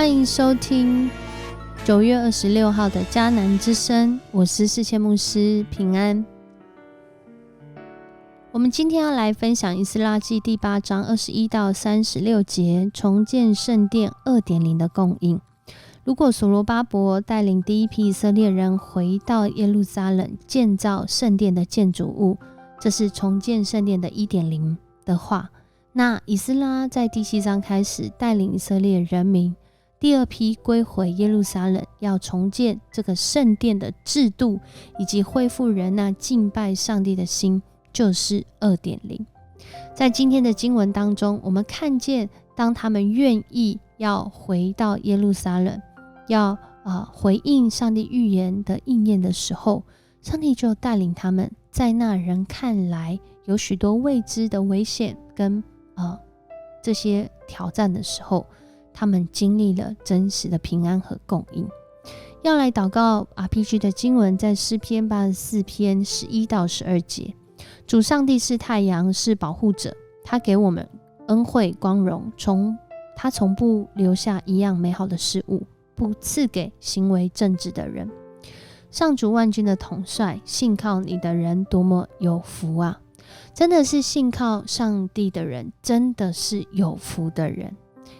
欢迎收听9月26号的迦南之声，我是世谦牧师，平安。我们今天要来分享以斯拉记第8章21到36节，重建圣殿 2.0 的供应。如果所罗巴伯带领第一批以色列人回到耶路撒冷建造圣殿的建筑物，这是重建圣殿的 1.0 的话，那以斯拉在第7章开始带领以色列人民第二批归回耶路撒冷，要重建这个圣殿的制度，以及恢复人那敬拜上帝的心，就是 2.0。 在今天的经文当中，我们看见当他们愿意要回到耶路撒冷，要回应上帝预言的应验的时候，上帝就带领他们在那人看来有许多未知的危险跟这些挑战的时候，他们经历了真实的平安和供应。要来祷告 RPG 的经文在诗篇84篇11到12节。主上帝是太阳，是保护者，他给我们恩惠光荣，他从不留下一样美好的事物，不赐给行为正直的人。上主万军的统帅，信靠你的人多么有福啊！真的是信靠上帝的人，真的是有福的人，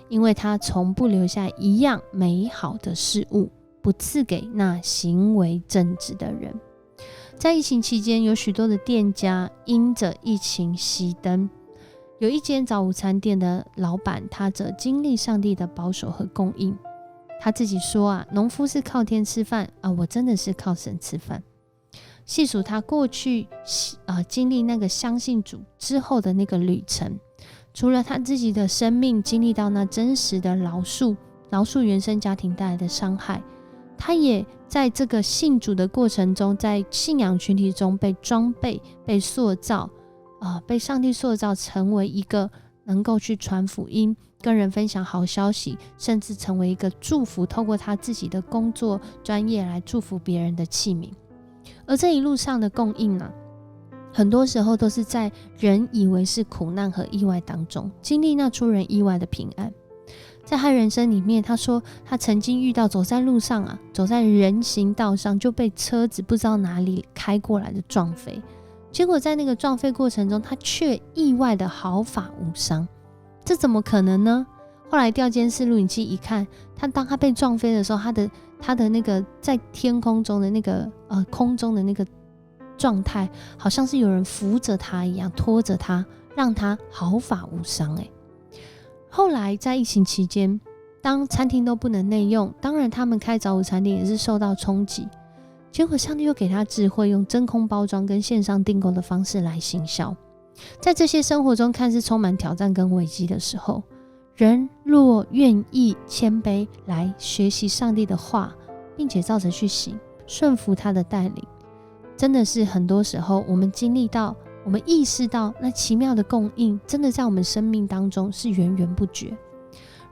因为他从不留下一样美好的事物，不赐给那行为正直的人。在疫情期间，有许多的店家因着疫情熄灯。有一间早午餐店的老板，他则经历上帝的保守和供应。他自己说农夫是靠天吃饭我真的是靠神吃饭。细数他过去经历那个相信主之后的那个旅程，除了他自己的生命经历到那真实的饶恕原生家庭带来的伤害，他也在这个信主的过程中，在信仰群体中被装备、被塑造被上帝塑造成为一个能够去传福音、跟人分享好消息，甚至成为一个祝福，透过他自己的工作专业来祝福别人的器皿。而这一路上的供应很多时候都是在人以为是苦难和意外当中，经历那出人意外的平安。在他人生里面，他说他曾经遇到走在路上走在人行道上就被车子不知道哪里开过来的撞飞，结果在那个撞飞过程中，他却意外的毫发无伤。这怎么可能呢？后来调监视录影器一看，当他被撞飞的时候，他的那个在天空中的那个空中的那个状态，好像是有人扶着他一样，拖着他，让他毫发无伤。后来在疫情期间，当餐厅都不能内用，当然他们开早午餐店也是受到冲击。结果上帝又给他智慧，用真空包装跟线上订购的方式来行销。在这些生活中看似充满挑战跟危机的时候，人若愿意谦卑来学习上帝的话，并且照着去行，顺服他的带领，真的是很多时候我们经历到，我们意识到那奇妙的供应真的在我们生命当中是源源不绝。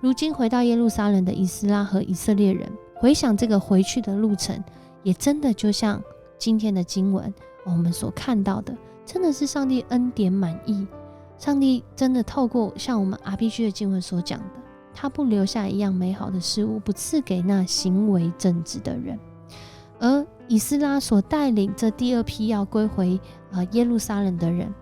如今回到耶路撒冷的以斯拉和以色列人，回想这个回去的路程，也真的就像今天的经文我们所看到的，真的是上帝恩典满溢。上帝真的透过像我们 RPG 的经文所讲的，他不留下一样美好的事物，不赐给那行为正直的人。而以斯拉所带领这第二批要归回耶路撒冷的人，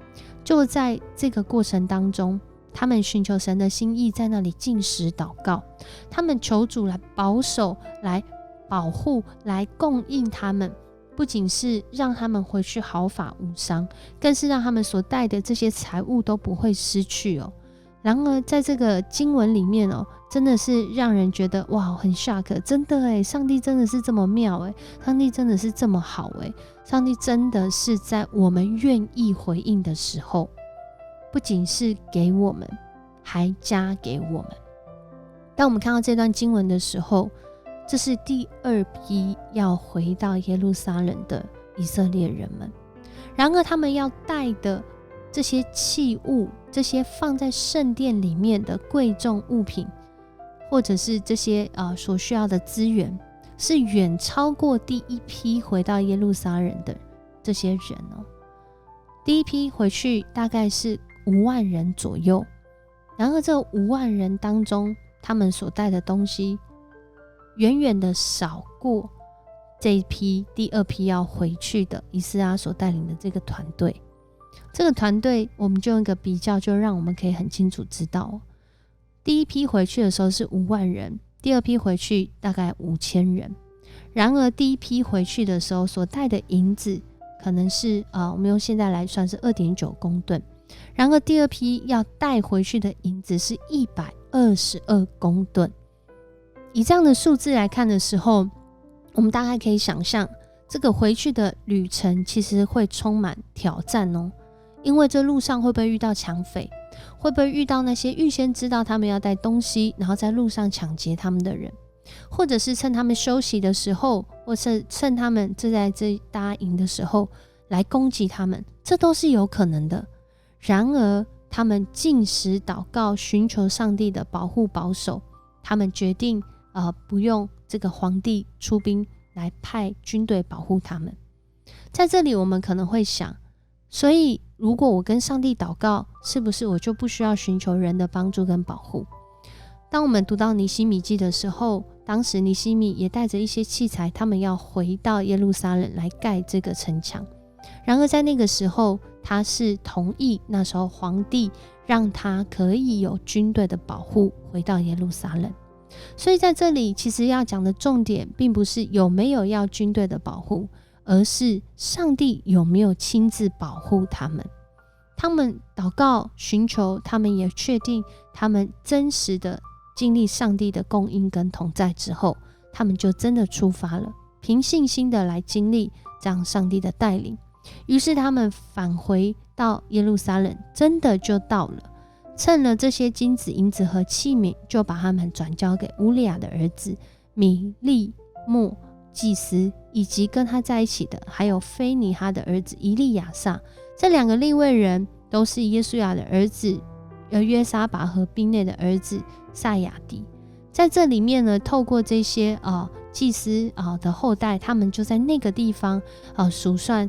就在这个过程当中，他们寻求神的心意，在那里禁食祷告，他们求主来保守、来保护、来供应他们，不仅是让他们回去毫发无伤，更是让他们所带的这些财物都不会失去然而在这个经文里面真的是让人觉得哇，很 shock， 真的上帝真的是这么妙上帝真的是这么好上帝真的是在我们愿意回应的时候，不仅是给我们，还加给我们。当我们看到这段经文的时候，这是第二批要回到耶路撒冷的以色列人们。然而他们要带的这些器物，这些放在圣殿里面的贵重物品，或者是这些所需要的资源，是远超过第一批回到耶路撒冷的这些人第一批回去大概是5万人左右，然而这5万人当中，他们所带的东西远远的少过这一批第二批要回去的以斯拉所带领的这个团队。这个团队我们就用一个比较，就让我们可以很清楚知道，第一批回去的时候是5万人，第二批回去大概5000人。然而第一批回去的时候所带的银子可能是我们用现在来算是 2.9 公吨，然而第二批要带回去的银子是122公吨。以这样的数字来看的时候，我们大概可以想象这个回去的旅程其实会充满挑战哦。因为这路上会不会遇到抢匪，会不会遇到那些预先知道他们要带东西然后在路上抢劫他们的人，或者是趁他们休息的时候，或是趁他们正在这搭营的时候来攻击他们，这都是有可能的。然而他们禁食祷告，寻求上帝的保护保守，他们决定不用这个皇帝出兵来派军队保护他们。在这里我们可能会想，所以如果我跟上帝祷告，是不是我就不需要寻求人的帮助跟保护？当我们读到尼希米记的时候，当时尼希米也带着一些器材，他们要回到耶路撒冷来盖这个城墙。然而在那个时候，他是同意那时候皇帝让他可以有军队的保护回到耶路撒冷。所以在这里其实要讲的重点并不是有没有要军队的保护，而是上帝有没有亲自保护他们。他们祷告寻求，他们也确定他们真实的经历上帝的供应跟同在之后，他们就真的出发了，凭信心的来经历这样上帝的带领。于是他们返回到耶路撒冷，真的就到了，趁了这些金子银子和器皿，就把他们转交给乌利亚的儿子米利莫祭司，以及跟他在一起的还有菲尼哈的儿子以利亚撒。这2个利未人都是耶稣亚的儿子约沙拔和宾内的儿子撒亚迪。在这里面呢，透过这些祭司的后代，他们就在那个地方数算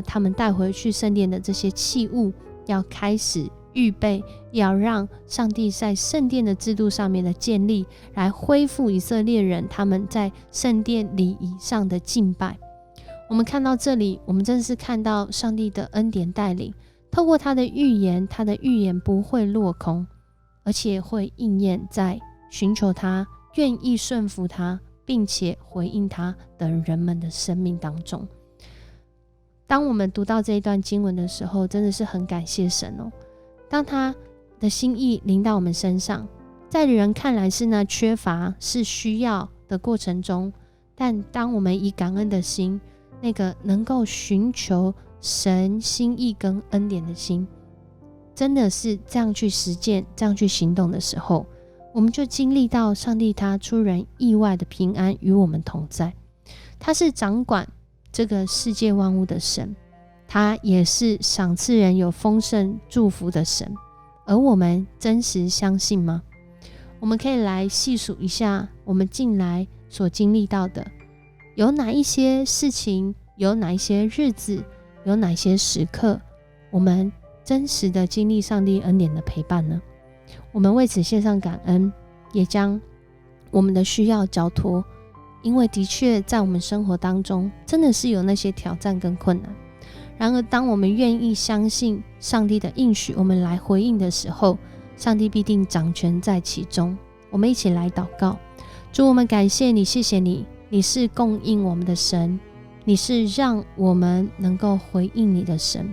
他们带回去圣殿的这些器物，要开始预备，要让上帝在圣殿的制度上面的建立，来恢复以色列人他们在圣殿礼仪上的敬拜。我们看到这里，我们真的是看到上帝的恩典带领，透过他的预言，他的预言不会落空，而且会应验在寻求他、愿意顺服他并且回应他的人们的生命当中。当我们读到这一段经文的时候，真的是很感谢神哦。当他的心意临到我们身上，在人看来是那缺乏是需要的过程中，但当我们以感恩的心，那个能够寻求神心意跟恩典的心，真的是这样去实践，这样去行动的时候，我们就经历到上帝他出人意外的平安与我们同在。他是掌管这个世界万物的神，他也是赏赐人有丰盛祝福的神。而我们真实相信吗？我们可以来细数一下我们近来所经历到的，有哪一些事情，有哪一些日子，有哪些时刻，我们真实的经历上帝恩典的陪伴呢？我们为此献上感恩，也将我们的需要交托，因为的确在我们生活当中真的是有那些挑战跟困难。然而当我们愿意相信上帝的应许，我们来回应的时候，上帝必定掌权在其中。我们一起来祷告。主，我们感谢你，谢谢你，你是供应我们的神，你是让我们能够回应你的神，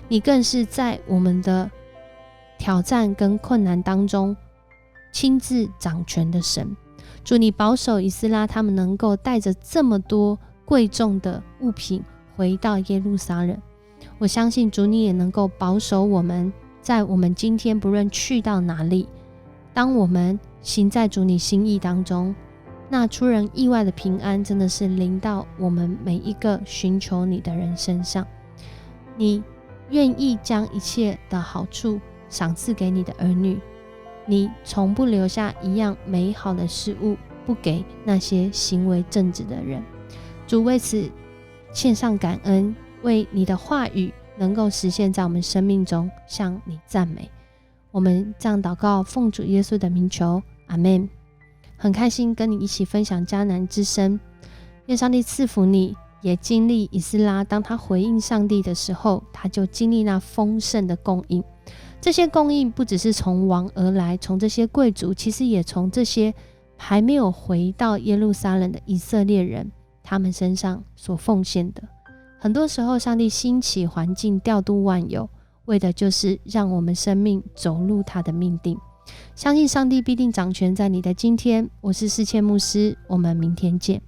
你更是在我们的挑战跟困难当中亲自掌权的神。主，你保守以斯拉他们能够带着这么多贵重的物品回到耶路撒冷。我相信主，你也能够保守我们，在我们今天不论去到哪里，当我们行在主你心意当中，那出人意外的平安真的是临到我们每一个寻求你的人身上。你愿意将一切的好处赏赐给你的儿女，你从不留下一样美好的事物不给那些行为正直的人。主，为此献上感恩，为你的话语能够实现在我们生命中，向你赞美。我们这样祷告，奉主耶稣的名求，阿们。很开心跟你一起分享迦南之声。愿上帝赐福你，也经历以斯拉，当他回应上帝的时候，他就经历那丰盛的供应。这些供应不只是从王而来，从这些贵族，其实也从这些还没有回到耶路撒冷的以色列人，他们身上所奉献的。很多时候上帝兴起环境，调度万有，为的就是让我们生命走入他的命定。相信上帝必定掌权在你的今天。我是世谦牧师，我们明天见。